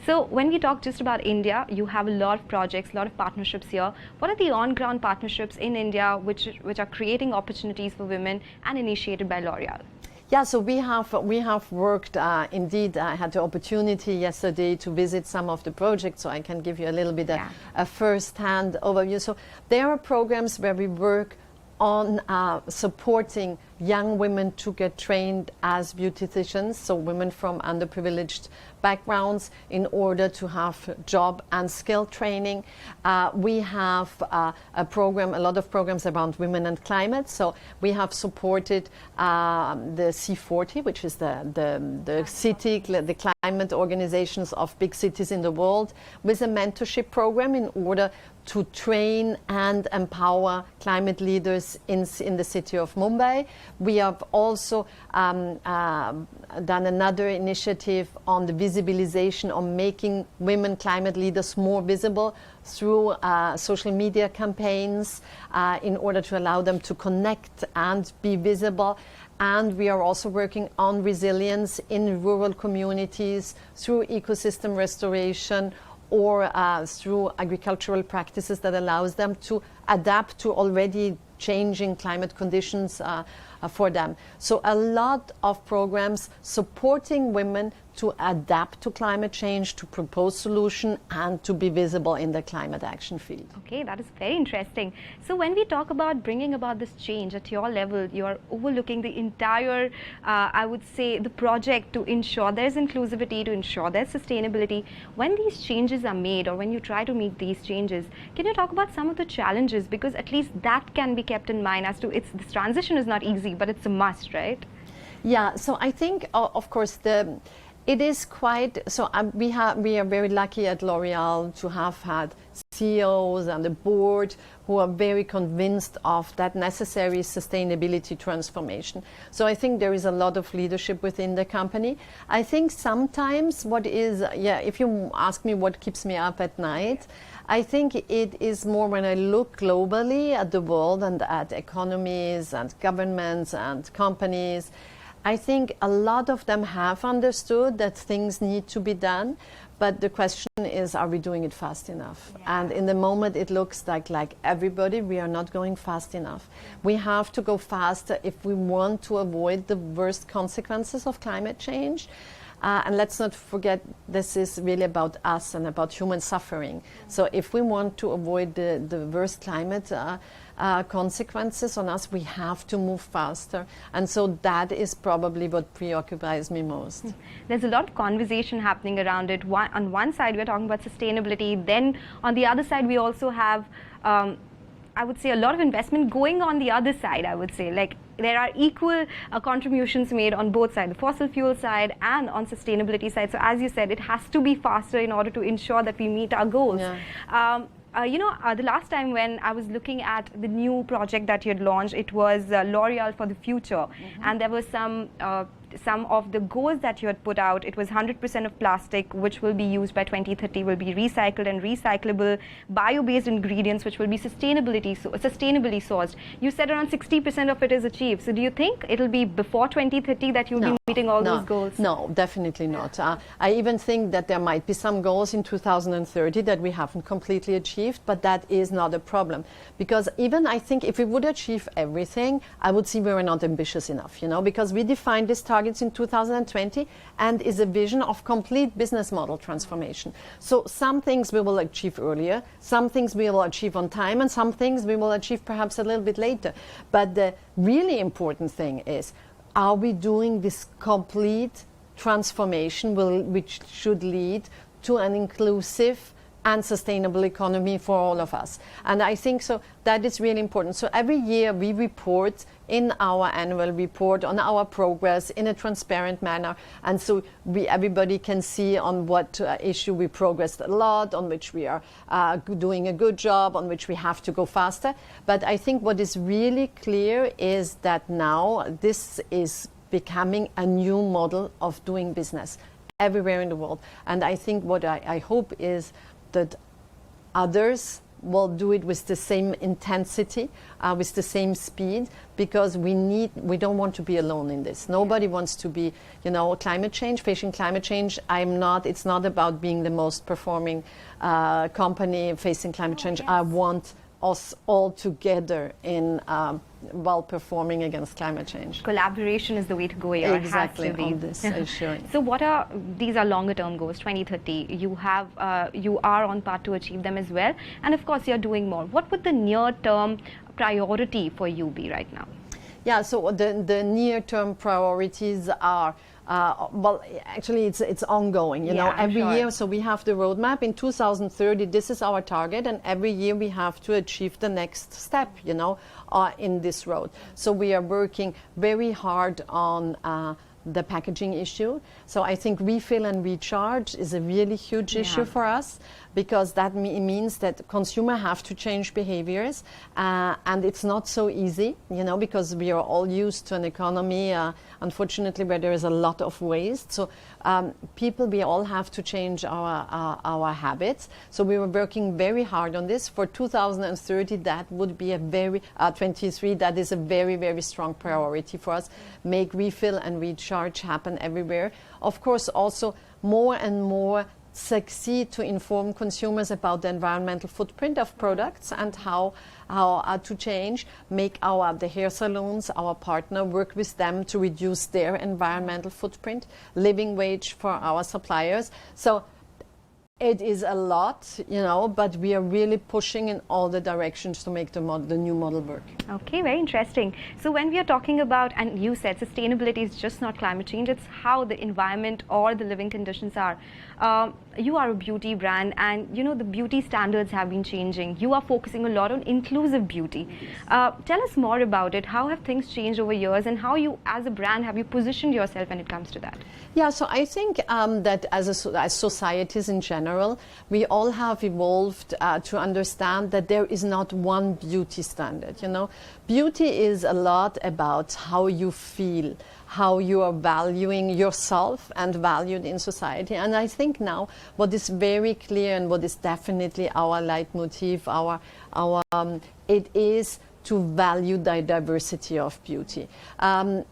So when we talk just about India, you have a lot of projects, a lot of partnerships here. What are the on-ground partnerships in India which are creating opportunities for women and initiated by L'Oreal? Yeah, so we have worked, indeed, I had the opportunity yesterday to visit some of the projects, so I can give you a little bit a first-hand overview. So there are programs where we work on supporting young women to get trained as beauticians, so women from underprivileged backgrounds, in order to have job and skill training. We have a lot of programs around women and climate. So we have supported the C40, which is the climate organizations of big cities in the world, with a mentorship program in order to train and empower climate leaders in the city of Mumbai. We have also done another initiative on the visibilization on making women climate leaders more visible through social media campaigns in order to allow them to connect and be visible. And we are also working on resilience in rural communities through ecosystem restoration, or through agricultural practices that allows them to adapt to already changing climate conditions for them. So a lot of programs supporting women to adapt to climate change, to propose solutions, and to be visible in the climate action field. Okay, that is very interesting. So when we talk about bringing about this change at your level, you are overlooking the entire, I would say, the project to ensure there's inclusivity, to ensure there's sustainability. When these changes are made, or when you try to meet these changes, can you talk about some of the challenges? Because at least that can be kept in mind as to this transition is not easy, but it's a must, right? Yeah, so I think, of course, it is quite, so we are very lucky at L'Oreal to have had CEOs and the board who are very convinced of that necessary sustainability transformation. So I think there is a lot of leadership within the company. I think sometimes if you ask me what keeps me up at night, I think it is more when I look globally at the world and at economies and governments and companies. I think a lot of them have understood that things need to be done, but the question is, are we doing it fast enough? Yeah. And in the moment it looks like everybody, we are not going fast enough. We have to go faster if we want to avoid the worst consequences of climate change. And let's not forget, this is really about us and about human suffering. So if we want to avoid the worst climate consequences on us, we have to move faster. And so that is probably what preoccupies me most. There's a lot of conversation happening around it. On one side, we're talking about sustainability. Then on the other side, we also have, I would say, a lot of investment going on the other side, I would say. Like, there are equal contributions made on both sides, the fossil fuel side and on sustainability side. So as you said, it has to be faster in order to ensure that we meet our goals. Yeah. The last time when I was looking at the new project that you had launched, it was L'Oreal for the Future. And there were some of the goals that you had put out. It was 100% of plastic, which will be used by 2030, will be recycled and recyclable, bio-based ingredients, which will be sustainably sourced. You said around 60% of it is achieved. So do you think it'll be before 2030 that you'll be meeting all those goals? No, definitely not. I even think that there might be some goals in 2030 that we haven't completely achieved, but that is not a problem. Because even I think if we would achieve everything, I would see we were not ambitious enough, because we defined this target in 2020 and is a vision of complete business model transformation. So some things we will achieve earlier, some things we will achieve on time, and some things we will achieve perhaps a little bit later. But the really important thing is, are we doing this complete transformation which should lead to an inclusive and sustainable economy for all of us? And I think so that is really important. So every year we report in our annual report on our progress in a transparent manner, and so everybody can see on what issue we progressed a lot, on which we are doing a good job, on which we have to go faster. But I think what is really clear is that now this is becoming a new model of doing business everywhere in the world. And I think what I hope is that others will do it with the same intensity, with the same speed, because we don't want to be alone in this. Nobody wants to be, climate change, facing climate change. It's not about being the most performing company facing climate change. Yes. I want us all together in performing against climate change. Collaboration is the way to go here. Exactly, has to be. on this assurance. So these are longer term goals, 2030. You are on path to achieve them as well. And of course, you're doing more. What would the near term priority for you be right now? Yeah, so the near term priorities are, actually it's ongoing, every year. So we have the roadmap in 2030. This is our target, and every year we have to achieve the next step, in this road. So we are working very hard on the packaging issue. So I think refill and recharge is a really huge issue for us, because that means that consumers have to change behaviors, and it's not so easy, because we are all used to an economy, unfortunately, where there is a lot of waste. So we all have to change our habits. So we were working very hard on this. For 2030, that would be 23, that is a very, very strong priority for us. Make refill and recharge happen everywhere. Of course, also more and more succeed to inform consumers about the environmental footprint of products and how to change, make the hair salons, our partner, work with them to reduce their environmental footprint, living wage for our suppliers. So it is a lot, but we are really pushing in all the directions to make the new model work. Okay, very interesting. So when we are talking about, and you said sustainability is just not climate change, it's how the environment or the living conditions are. You are a beauty brand, and the beauty standards have been changing. You are focusing a lot on inclusive beauty. Tell us more about it. How have things changed over years, and how you as a brand have you positioned yourself when it comes to that? Yeah, so I think that as societies in general, we all have evolved to understand that there is not one beauty standard. Beauty is a lot about how you feel, how you are valuing yourself and valued in society. And I think now what is very clear, and what is definitely our leitmotif, it is to value the diversity of beauty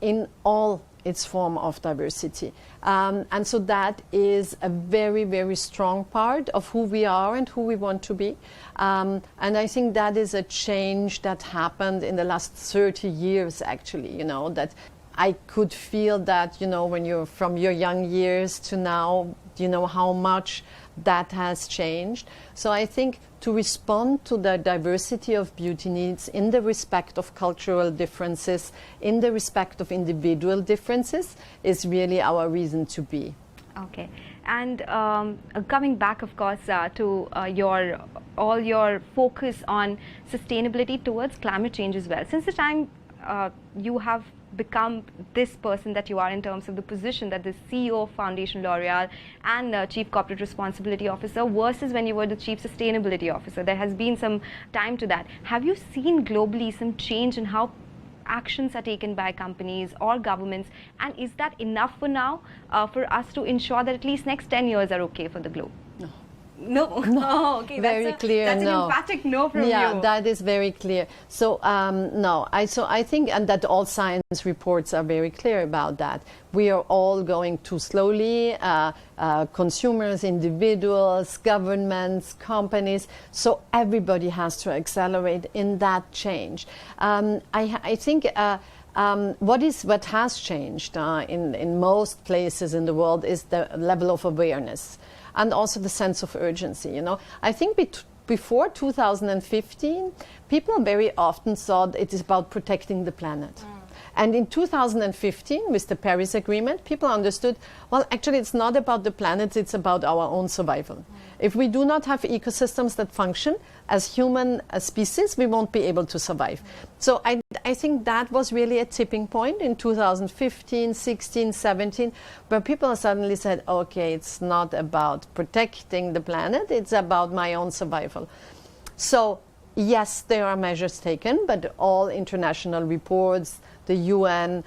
in all its form of diversity. And so that is a very, very strong part of who we are and who we want to be. And I think that is a change that happened in the last 30 years, actually, that I could feel that, when you're from your young years to now, how much that has changed. So I think to respond to the diversity of beauty needs in the respect of cultural differences, in the respect of individual differences, is really our reason to be. Okay. And coming back, of course, to all your focus on sustainability towards climate change as well. Since the time you have become this person that you are in terms of the position that the CEO of Foundation L'Oreal and Chief Corporate Responsibility Officer versus when you were the Chief Sustainability Officer, there has been some time to that. Have you seen globally some change in how actions are taken by companies or governments, and is that enough for now for us to ensure that at least next 10 years are okay for the globe? No. Oh, okay. Very clear. That's an emphatic no from you. Yeah, that is very clear. So no, I think, and that all science reports are very clear about that. We are all going too slowly. Consumers, individuals, governments, companies. So everybody has to accelerate in that change. I think. What has changed in most places in the world is the level of awareness and also the sense of urgency. I think before 2015, people very often thought it is about protecting the planet. And in 2015, with the Paris Agreement, people understood, well, actually, it's not about the planet, it's about our own survival. If we do not have ecosystems that function as human species, we won't be able to survive. So I think that was really a tipping point in 2015, 16, 17, where people suddenly said, okay, it's not about protecting the planet, it's about my own survival. So yes, there are measures taken, but all international reports, the UN,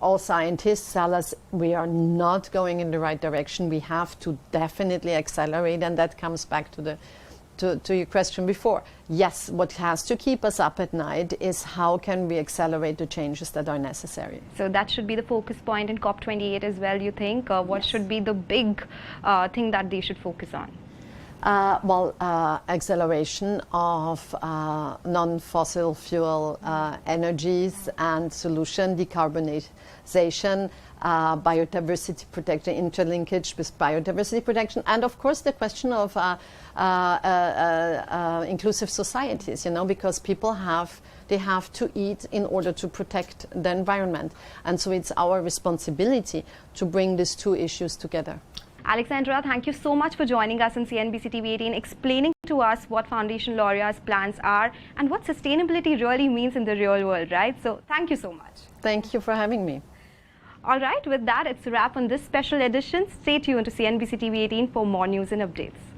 all scientists tell us we are not going in the right direction. We have to definitely accelerate, and that comes back to to your question before, yes, what has to keep us up at night is how can we accelerate the changes that are necessary. So that should be the focus point in COP28 as well, you think? What should be the big thing that they should focus on? Acceleration of non-fossil fuel energies and solution, decarbonization, biodiversity protection, interlinkage with biodiversity protection, and of course the question of inclusive societies, you know, because people have to eat in order to protect the environment. And so it's our responsibility to bring these two issues together. Alexandra, thank you so much for joining us on CNBC TV18, explaining to us what Foundation Loreal's plans are and what sustainability really means in the real world, right? So thank you so much. Thank you for having me. All right, with that, it's a wrap on this special edition. Stay tuned to CNBC TV18 for more news and updates.